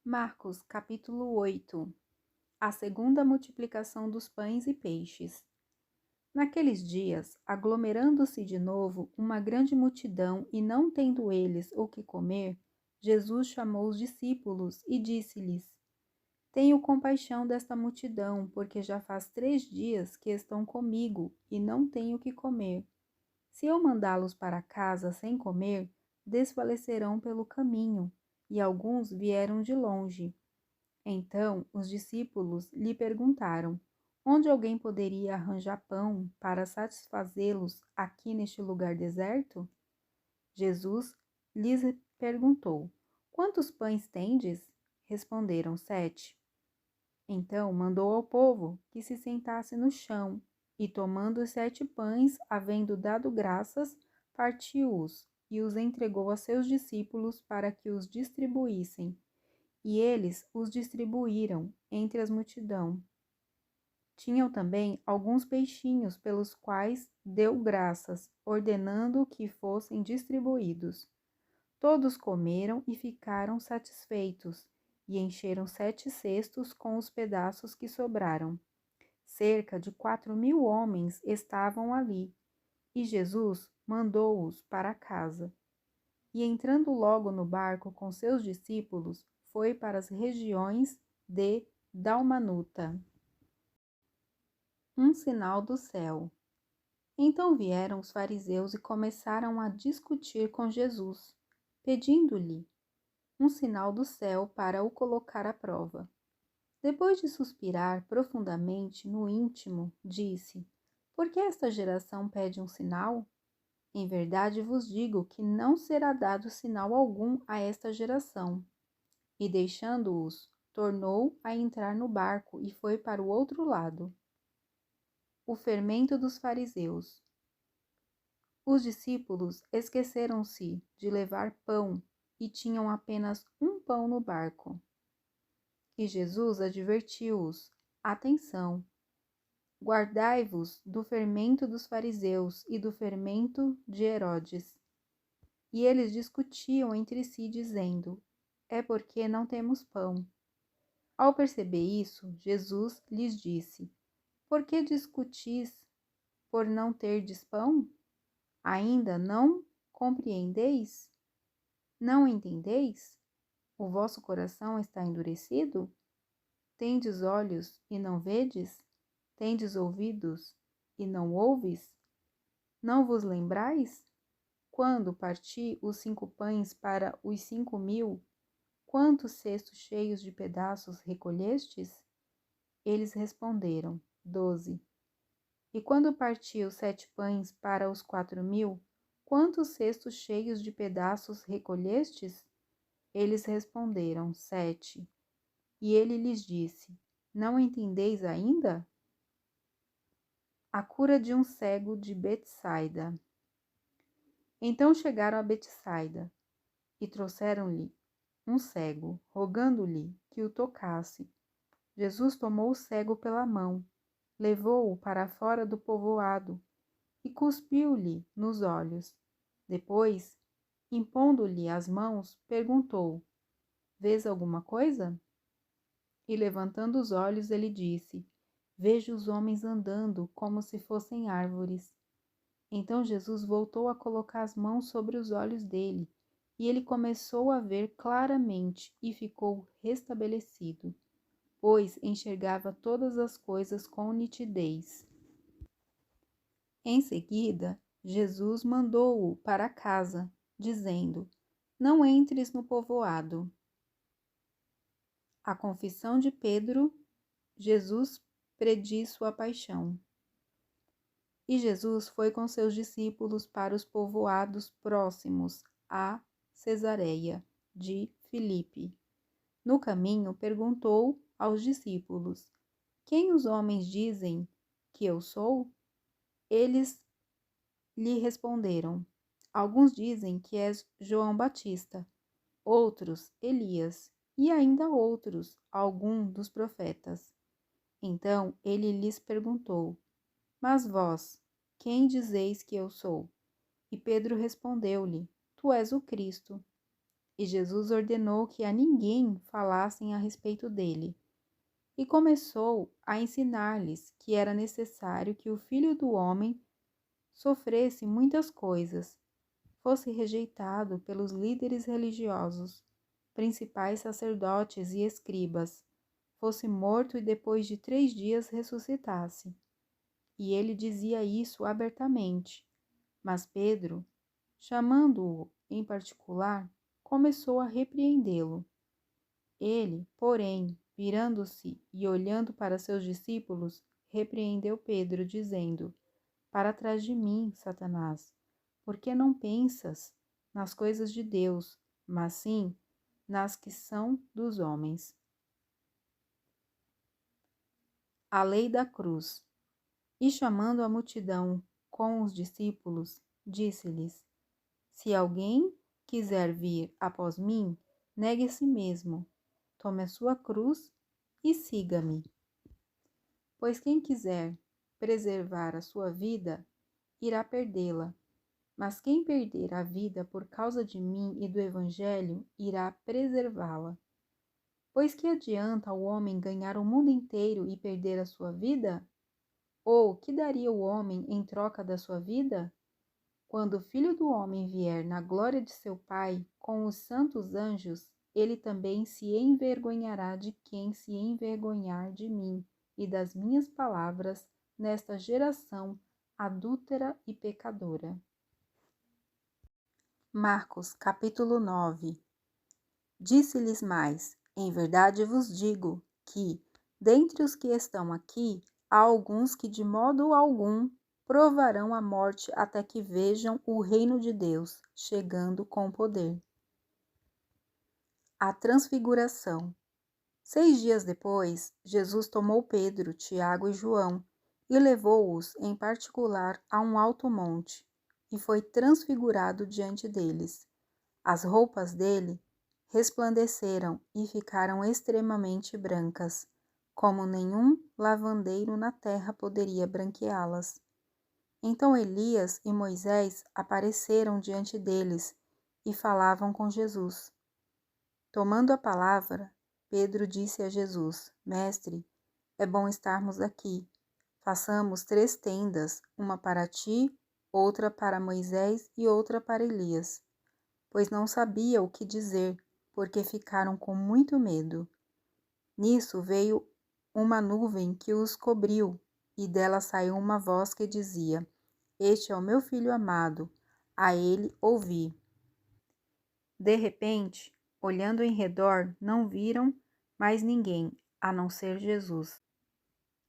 Marcos, capítulo 8. A segunda multiplicação dos pães e peixes. Naqueles dias, aglomerando-se de novo uma grande multidão e não tendo eles o que comer, Jesus chamou os discípulos e disse-lhes: Tenho compaixão desta multidão, porque já faz 3 dias que estão comigo e não têm o que comer. Se eu mandá-los para casa sem comer, desfalecerão pelo caminho, e alguns vieram de longe. Então os discípulos lhe perguntaram: Onde alguém poderia arranjar pão para satisfazê-los aqui neste lugar deserto? Jesus lhes perguntou: Quantos pães tendes? Responderam: 7. Então mandou ao povo que se sentasse no chão, e tomando os 7 pães, havendo dado graças, partiu-os e os entregou a seus discípulos para que os distribuíssem. E eles os distribuíram entre as multidão. Tinham também alguns peixinhos, pelos quais deu graças, ordenando que fossem distribuídos. Todos comeram e ficaram satisfeitos, e encheram 7 cestos com os pedaços que sobraram. Cerca de 4.000 homens estavam ali, e Jesus mandou-os para casa. E entrando logo no barco com seus discípulos, foi para as regiões de Dalmanuta. Um sinal do céu. Então vieram os fariseus e começaram a discutir com Jesus, pedindo-lhe um sinal do céu para o colocar à prova. Depois de suspirar profundamente no íntimo, disse: Por que esta geração pede um sinal? Em verdade vos digo que não será dado sinal algum a esta geração. E deixando-os, tornou a entrar no barco e foi para o outro lado. O fermento dos fariseus. Os discípulos esqueceram-se de levar pão e tinham apenas um pão no barco. E Jesus advertiu-os: Atenção! Guardai-vos do fermento dos fariseus e do fermento de Herodes. E eles discutiam entre si, dizendo: É porque não temos pão. Ao perceber isso, Jesus lhes disse: Por que discutis por não terdes pão? Ainda não compreendeis? Não entendeis? O vosso coração está endurecido? Tendes olhos e não vedes? Tendes ouvidos e não ouves? Não vos lembrais? Quando parti os 5 pães para os 5.000, quantos cestos cheios de pedaços recolhestes? Eles responderam: 12. E quando parti os 7 pães para os 4.000, quantos cestos cheios de pedaços recolhestes? Eles responderam: 7. E ele lhes disse: Não entendeis ainda? A cura de um cego de Betsaida. Então chegaram a Betsaida e trouxeram-lhe um cego, rogando-lhe que o tocasse. Jesus tomou o cego pela mão, levou-o para fora do povoado e cuspiu-lhe nos olhos. Depois, impondo-lhe as mãos, perguntou: Vês alguma coisa? E levantando os olhos, ele disse: Vejo os homens andando como se fossem árvores. Então Jesus voltou a colocar as mãos sobre os olhos dele, e ele começou a ver claramente e ficou restabelecido, pois enxergava todas as coisas com nitidez. Em seguida, Jesus mandou-o para casa, dizendo: Não entres no povoado. A confissão de Pedro. Jesus prediz sua paixão. E Jesus foi com seus discípulos para os povoados próximos a Cesareia de Filipe. No caminho, perguntou aos discípulos: Quem os homens dizem que eu sou? Eles lhe responderam: Alguns dizem que és João Batista, outros Elias, e ainda outros, algum dos profetas. Então ele lhes perguntou: Mas vós, quem dizeis que eu sou? E Pedro respondeu-lhe: Tu és o Cristo. E Jesus ordenou que a ninguém falassem a respeito dele. E começou a ensinar-lhes que era necessário que o Filho do Homem sofresse muitas coisas, fosse rejeitado pelos líderes religiosos, principais sacerdotes e escribas, fosse morto e depois de 3 dias ressuscitasse. E ele dizia isso abertamente. Mas Pedro, chamando-o em particular, começou a repreendê-lo. Ele, porém, virando-se e olhando para seus discípulos, repreendeu Pedro, dizendo: Para trás de mim, Satanás, porque não pensas nas coisas de Deus, mas sim nas que são dos homens. A lei da cruz. E chamando a multidão com os discípulos, disse-lhes: Se alguém quiser vir após mim, negue a si mesmo, tome a sua cruz e siga-me. Pois quem quiser preservar a sua vida, irá perdê-la. Mas quem perder a vida por causa de mim e do Evangelho, irá preservá-la. Pois que adianta o homem ganhar o mundo inteiro e perder a sua vida? Ou que daria o homem em troca da sua vida? Quando o Filho do Homem vier na glória de seu Pai com os santos anjos, ele também se envergonhará de quem se envergonhar de mim e das minhas palavras nesta geração adúltera e pecadora. Marcos, capítulo 9. Disse-lhes mais: Em verdade vos digo que, dentre os que estão aqui, há alguns que de modo algum provarão a morte até que vejam o reino de Deus chegando com poder. A transfiguração. 6 dias depois, Jesus tomou Pedro, Tiago e João e levou-os em particular a um alto monte, e foi transfigurado diante deles. As roupas dele resplandeceram e ficaram extremamente brancas, como nenhum lavandeiro na terra poderia branqueá-las. Então Elias e Moisés apareceram diante deles e falavam com Jesus. Tomando a palavra, Pedro disse a Jesus: Mestre, é bom estarmos aqui. Façamos 3 tendas, uma para ti, outra para Moisés e outra para Elias. Pois não sabia o que dizer, porque ficaram com muito medo. Nisso veio uma nuvem que os cobriu, e dela saiu uma voz que dizia: Este é o meu filho amado, a ele ouvi. De repente, olhando em redor, não viram mais ninguém, a não ser Jesus.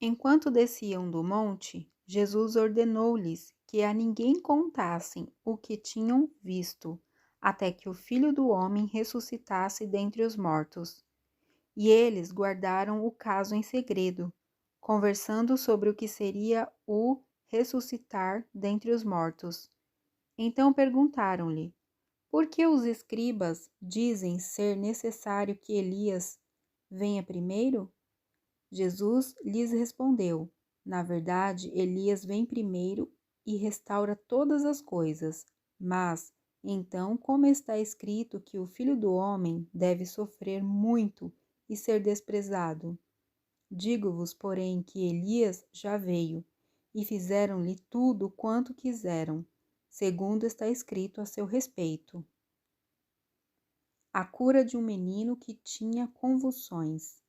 Enquanto desciam do monte, Jesus ordenou-lhes que a ninguém contassem o que tinham visto, até que o Filho do Homem ressuscitasse dentre os mortos. E eles guardaram o caso em segredo, conversando sobre o que seria o ressuscitar dentre os mortos. Então perguntaram-lhe: Por que os escribas dizem ser necessário que Elias venha primeiro? Jesus lhes respondeu: Na verdade, Elias vem primeiro e restaura todas as coisas. Mas, então, como está escrito que o Filho do Homem deve sofrer muito e ser desprezado? Digo-vos, porém, que Elias já veio, e fizeram-lhe tudo quanto quiseram, segundo está escrito a seu respeito. A cura de um menino que tinha convulsões.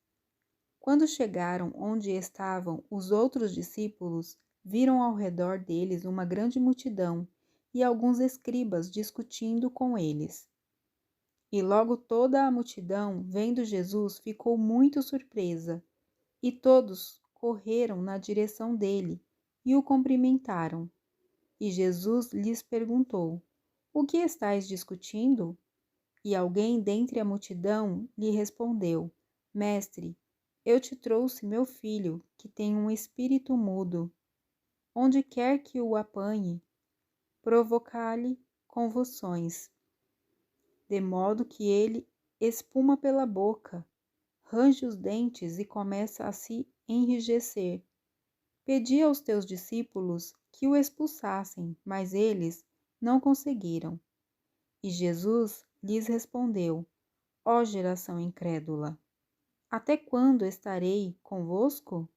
Quando chegaram onde estavam os outros discípulos, viram ao redor deles uma grande multidão e alguns escribas discutindo com eles. E logo toda a multidão, vendo Jesus, ficou muito surpresa, e todos correram na direção dele e o cumprimentaram. E Jesus lhes perguntou: O que estáis discutindo? E alguém dentre a multidão lhe respondeu: Mestre, eu te trouxe meu filho, que tem um espírito mudo. Onde quer que o apanhe, provoca-lhe convulsões, de modo que ele espuma pela boca, range os dentes e começa a se enrijecer. Pedi aos teus discípulos que o expulsassem, mas eles não conseguiram. E Jesus lhes respondeu: Ó geração incrédula, até quando estarei convosco?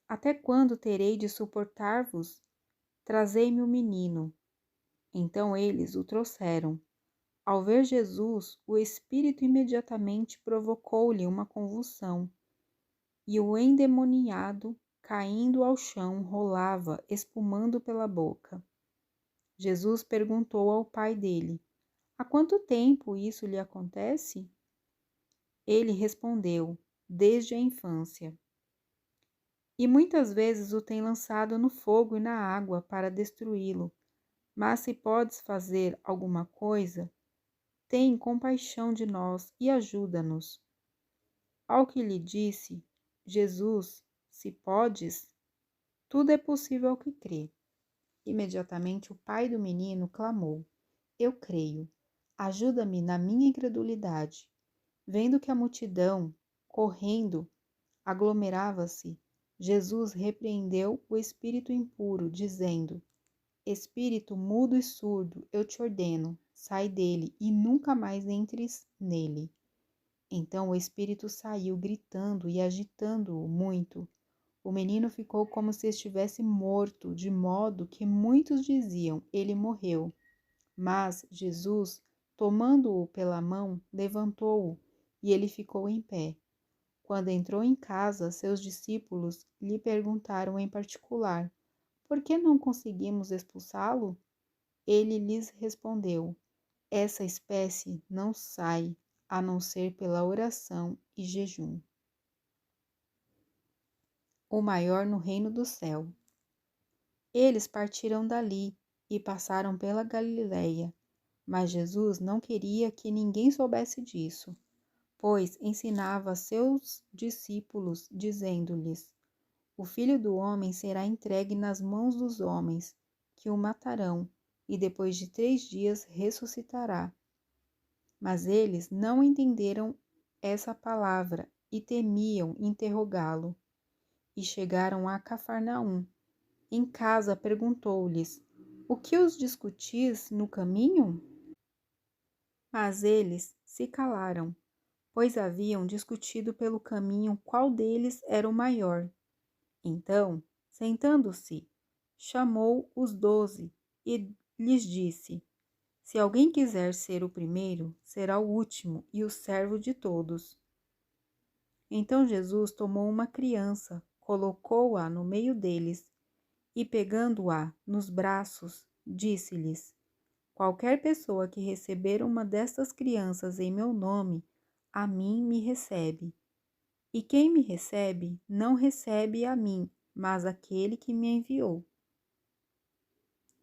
Até quando terei de suportar-vos? Trazei-me o menino. Então eles o trouxeram. Ao ver Jesus, o espírito imediatamente provocou-lhe uma convulsão, e o endemoniado, caindo ao chão, rolava, espumando pela boca. Jesus perguntou ao pai dele: Há quanto tempo isso lhe acontece? Ele respondeu: Desde a infância. E muitas vezes o tem lançado no fogo e na água para destruí-lo. Mas se podes fazer alguma coisa, tem compaixão de nós e ajuda-nos. Ao que lhe disse Jesus: Se podes, tudo é possível ao que crê. Imediatamente o pai do menino clamou: Eu creio, ajuda-me na minha incredulidade. Vendo que a multidão, correndo, aglomerava-se, Jesus repreendeu o espírito impuro, dizendo: Espírito mudo e surdo, eu te ordeno, sai dele e nunca mais entres nele. Então o espírito saiu, gritando e agitando-o muito. O menino ficou como se estivesse morto, de modo que muitos diziam: Ele morreu. Mas Jesus, tomando-o pela mão, levantou-o, e ele ficou em pé. Quando entrou em casa, seus discípulos lhe perguntaram em particular: Por que não conseguimos expulsá-lo? Ele lhes respondeu: Essa espécie não sai, a não ser pela oração e jejum. O maior no reino do céu. Eles partiram dali e passaram pela Galiléia, mas Jesus não queria que ninguém soubesse disso, pois ensinava a seus discípulos, dizendo-lhes: O Filho do Homem será entregue nas mãos dos homens, que o matarão, e depois de 3 dias ressuscitará. Mas eles não entenderam essa palavra e temiam interrogá-lo. E chegaram a Cafarnaum. Em casa perguntou-lhes: O que os discutis no caminho? Mas eles se calaram, pois haviam discutido pelo caminho qual deles era o maior. Então, sentando-se, chamou os 12 e lhes disse: Se alguém quiser ser o primeiro, será o último e o servo de todos. Então Jesus tomou uma criança, colocou-a no meio deles e, pegando-a nos braços, disse-lhes: Qualquer pessoa que receber uma destas crianças em meu nome, a mim me recebe. E quem me recebe, não recebe a mim, mas aquele que me enviou.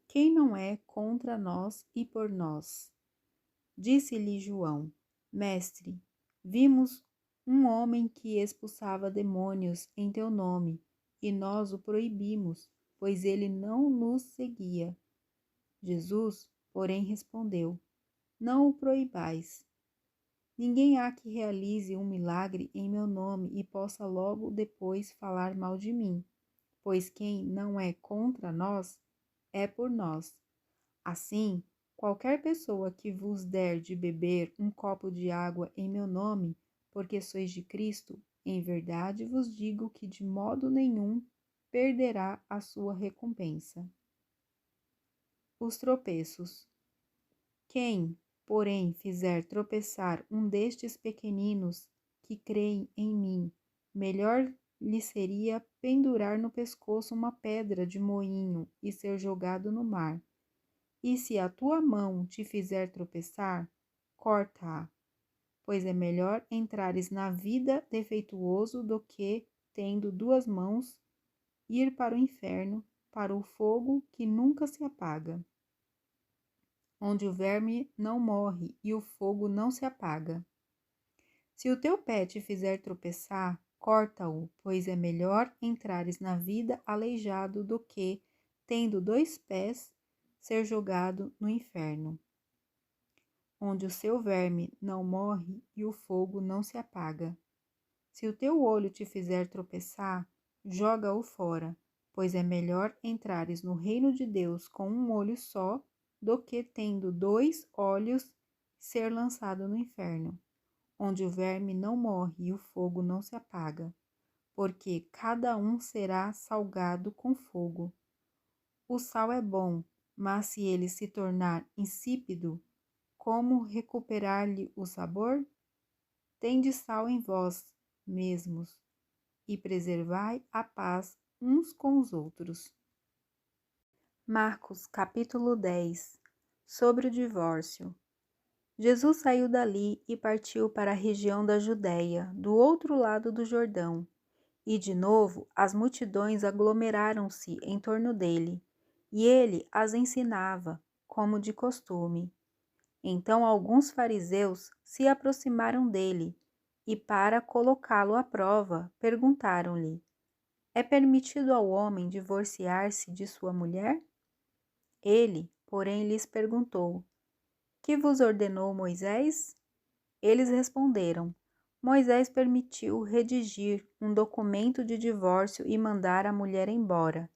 Quem não é contra nós e por nós? Disse-lhe João: Mestre, vimos um homem que expulsava demônios em teu nome, e nós o proibimos, pois ele não nos seguia. Jesus, porém, respondeu: Não o proibais. Ninguém há que realize um milagre em meu nome e possa logo depois falar mal de mim, pois quem não é contra nós é por nós. Assim, qualquer pessoa que vos der de beber um copo de água em meu nome, porque sois de Cristo, em verdade vos digo que de modo nenhum perderá a sua recompensa. Os tropeços. Quem, porém, fizer tropeçar um destes pequeninos que creem em mim, melhor lhe seria pendurar no pescoço uma pedra de moinho e ser jogado no mar. E se a tua mão te fizer tropeçar, corta-a, pois é melhor entrares na vida defeituoso do que, tendo 2 mãos, ir para o inferno, para o fogo que nunca se apaga, onde o verme não morre e o fogo não se apaga. Se o teu pé te fizer tropeçar, corta-o, pois é melhor entrares na vida aleijado do que, tendo 2 pés, ser jogado no inferno, onde o seu verme não morre e o fogo não se apaga. Se o teu olho te fizer tropeçar, joga-o fora, pois é melhor entrares no reino de Deus com um olho só, do que tendo 2 olhos ser lançado no inferno, onde o verme não morre e o fogo não se apaga, porque cada um será salgado com fogo. O sal é bom, mas se ele se tornar insípido, como recuperar-lhe o sabor? Tende sal em vós mesmos e preservai a paz uns com os outros. Marcos capítulo 10. Sobre o divórcio. Jesus saiu dali e partiu para a região da Judéia, do outro lado do Jordão. E de novo as multidões aglomeraram-se em torno dele, e ele as ensinava, como de costume. Então alguns fariseus se aproximaram dele e, para colocá-lo à prova, perguntaram-lhe: é permitido ao homem divorciar-se de sua mulher? Ele, porém, lhes perguntou: que vos ordenou Moisés? Eles responderam: Moisés permitiu redigir um documento de divórcio e mandar a mulher embora.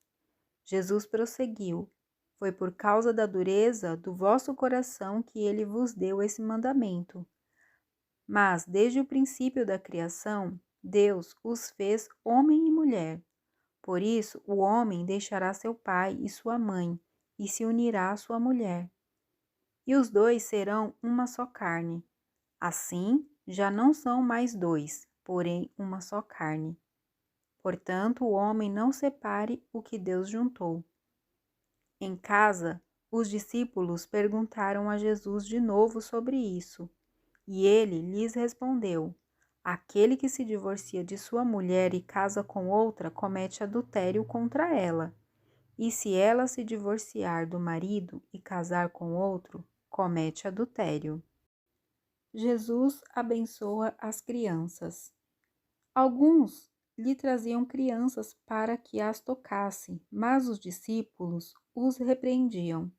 Jesus prosseguiu: foi por causa da dureza do vosso coração que ele vos deu esse mandamento. Mas, desde o princípio da criação, Deus os fez homem e mulher. Por isso, o homem deixará seu pai e sua mãe, e se unirá à sua mulher. E os dois serão uma só carne. Assim, já não são mais dois, porém uma só carne. Portanto, o homem não separe o que Deus juntou. Em casa, os discípulos perguntaram a Jesus de novo sobre isso, e ele lhes respondeu: aquele que se divorcia de sua mulher e casa com outra comete adultério contra ela. E se ela se divorciar do marido e casar com outro, comete adultério. Jesus abençoa as crianças. Alguns lhe traziam crianças para que as tocasse, mas os discípulos os repreendiam.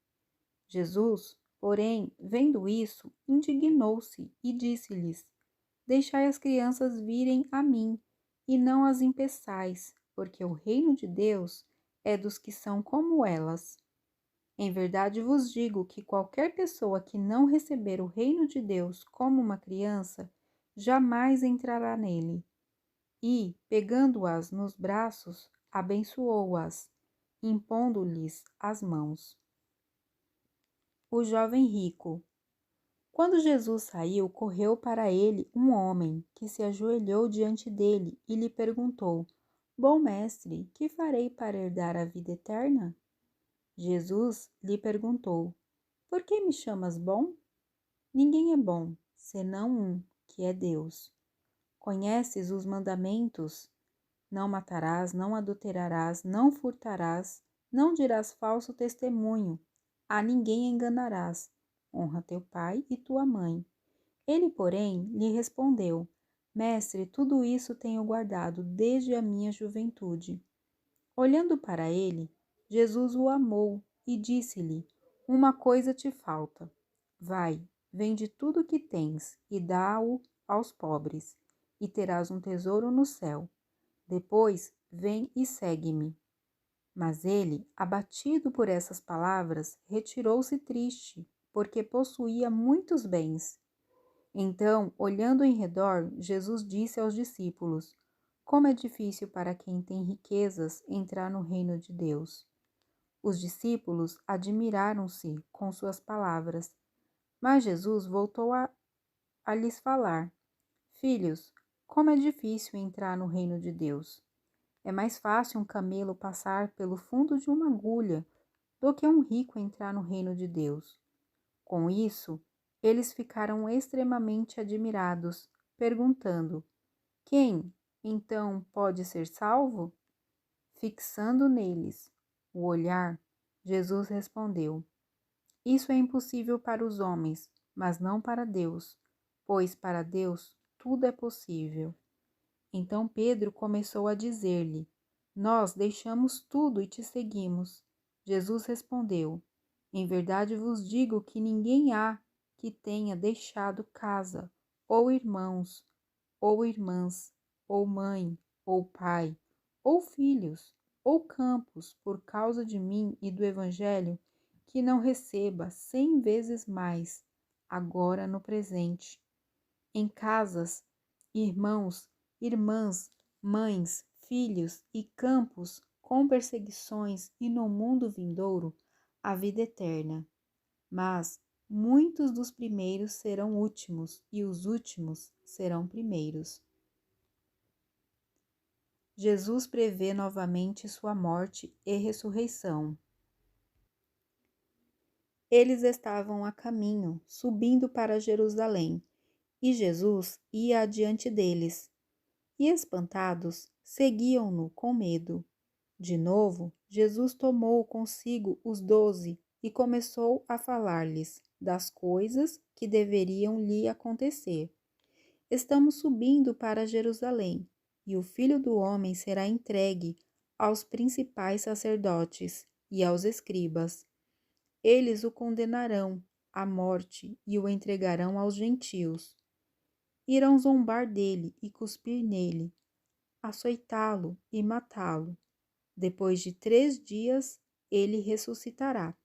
Jesus, porém, vendo isso, indignou-se e disse-lhes: deixai as crianças virem a mim, e não as impeçais, porque o reino de Deus é dos que são como elas. Em verdade vos digo que qualquer pessoa que não receber o reino de Deus como uma criança, jamais entrará nele. E, pegando-as nos braços, abençoou-as, impondo-lhes as mãos. O jovem rico. Quando Jesus saiu, correu para ele um homem, que se ajoelhou diante dele e lhe perguntou: bom mestre, que farei para herdar a vida eterna? Jesus lhe perguntou: por que me chamas bom? Ninguém é bom, senão um, que é Deus. Conheces os mandamentos: não matarás, não adulterarás, não furtarás, não dirás falso testemunho, a ninguém enganarás, honra teu pai e tua mãe. Ele, porém, lhe respondeu: mestre, tudo isso tenho guardado desde a minha juventude. Olhando para ele, Jesus o amou e disse-lhe: uma coisa te falta. Vai, vende tudo o que tens e dá-o aos pobres, e terás um tesouro no céu. Depois, vem e segue-me. Mas ele, abatido por essas palavras, retirou-se triste, porque possuía muitos bens. Então, olhando em redor, Jesus disse aos discípulos: como é difícil para quem tem riquezas entrar no reino de Deus. Os discípulos admiraram-se com suas palavras, mas Jesus voltou a lhes falar: filhos, como é difícil entrar no reino de Deus. É mais fácil um camelo passar pelo fundo de uma agulha do que um rico entrar no reino de Deus. Com isso, eles ficaram extremamente admirados, perguntando: quem, então, pode ser salvo? Fixando neles o olhar, Jesus respondeu: isso é impossível para os homens, mas não para Deus, pois para Deus tudo é possível. Então Pedro começou a dizer-lhe: nós deixamos tudo e te seguimos. Jesus respondeu: em verdade vos digo que ninguém há que tenha deixado casa, ou irmãos, ou irmãs, ou mãe, ou pai, ou filhos, ou campos, por causa de mim e do Evangelho, que não receba 100 vezes mais, agora no presente, em casas, irmãos, irmãs, mães, filhos e campos, com perseguições e no mundo vindouro, a vida eterna. Mas muitos dos primeiros serão últimos e os últimos serão primeiros. Jesus prevê novamente sua morte e ressurreição. Eles estavam a caminho, subindo para Jerusalém, e Jesus ia adiante deles. E espantados, seguiam-no com medo. De novo, Jesus tomou consigo os 12 e começou a falar-lhes das coisas que deveriam lhe acontecer. Estamos subindo para Jerusalém, e o Filho do Homem será entregue aos principais sacerdotes e aos escribas. Eles o condenarão à morte e o entregarão aos gentios. Irão zombar dele e cuspir nele, açoitá-lo e matá-lo. Depois de 3 dias, ele ressuscitará.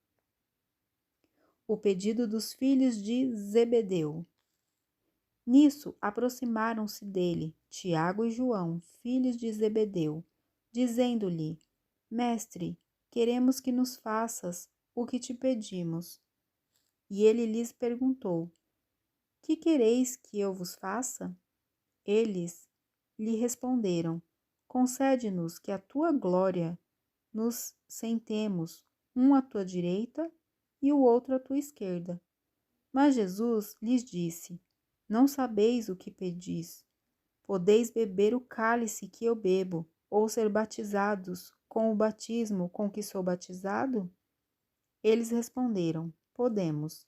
O pedido dos filhos de Zebedeu. Nisso aproximaram-se dele Tiago e João, filhos de Zebedeu, dizendo-lhe: Mestre, queremos que nos faças o que te pedimos. E ele lhes perguntou: Que quereis que eu vos faça? Eles lhe responderam: Concede-nos que a tua glória nos sentemos, um à tua direita e o outro à tua esquerda. Mas Jesus lhes disse: Não sabeis o que pedis. Podeis beber o cálice que eu bebo, ou ser batizados com o batismo com que sou batizado? Eles responderam: Podemos.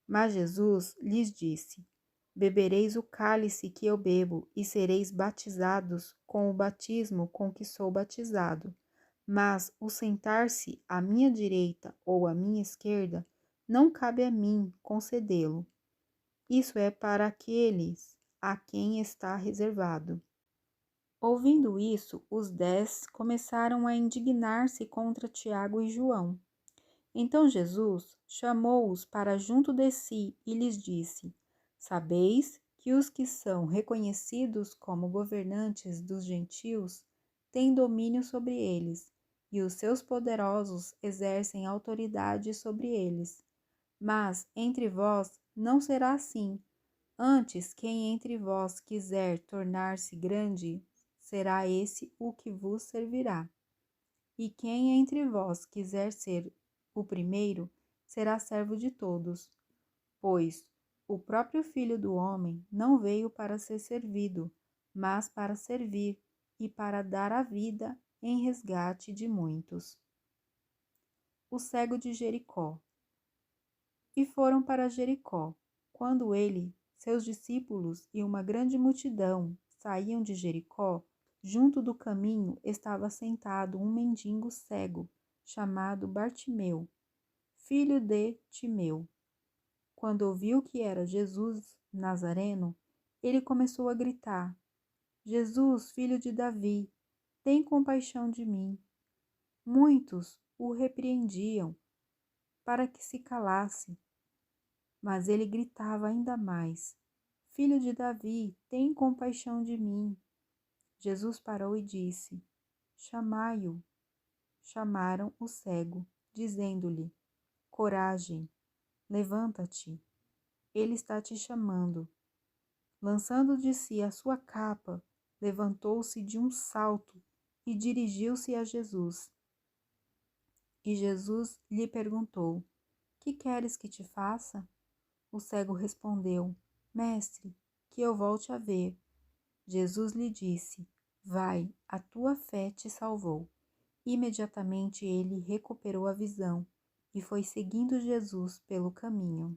Mas Jesus lhes disse: Bebereis o cálice que eu bebo e sereis batizados com o batismo com que sou batizado. Mas o sentar-se à minha direita ou à minha esquerda não cabe a mim concedê-lo. Isso é para aqueles a quem está reservado. Ouvindo isso, os 10 começaram a indignar-se contra Tiago e João. Então Jesus chamou-os para junto de si e lhes disse: Sabeis que os que são reconhecidos como governantes dos gentios têm domínio sobre eles, e os seus poderosos exercem autoridade sobre eles. Mas entre vós não será assim. Antes, quem entre vós quiser tornar-se grande, será esse o que vos servirá. E quem entre vós quiser ser o primeiro, será servo de todos. Pois o próprio Filho do Homem não veio para ser servido, mas para servir e para dar a vida em resgate de muitos. O cego de Jericó. E foram para Jericó. Quando ele, seus discípulos e uma grande multidão saíam de Jericó, junto do caminho estava sentado um mendigo cego, chamado Bartimeu, filho de Timeu. Quando ouviu que era Jesus Nazareno, ele começou a gritar: Jesus, filho de Davi, tem compaixão de mim. Muitos o repreendiam para que se calasse, mas ele gritava ainda mais: Filho de Davi, tem compaixão de mim. Jesus parou e disse: Chamai-o. Chamaram o cego, dizendo-lhe: Coragem, levanta-te, ele está te chamando. Lançando de si a sua capa, levantou-se de um salto e dirigiu-se a Jesus. E Jesus lhe perguntou: Que queres que te faça? O cego respondeu: Mestre, que eu volte a ver. Jesus lhe disse: Vai, a tua fé te salvou. Imediatamente ele recuperou a visão e foi seguindo Jesus pelo caminho.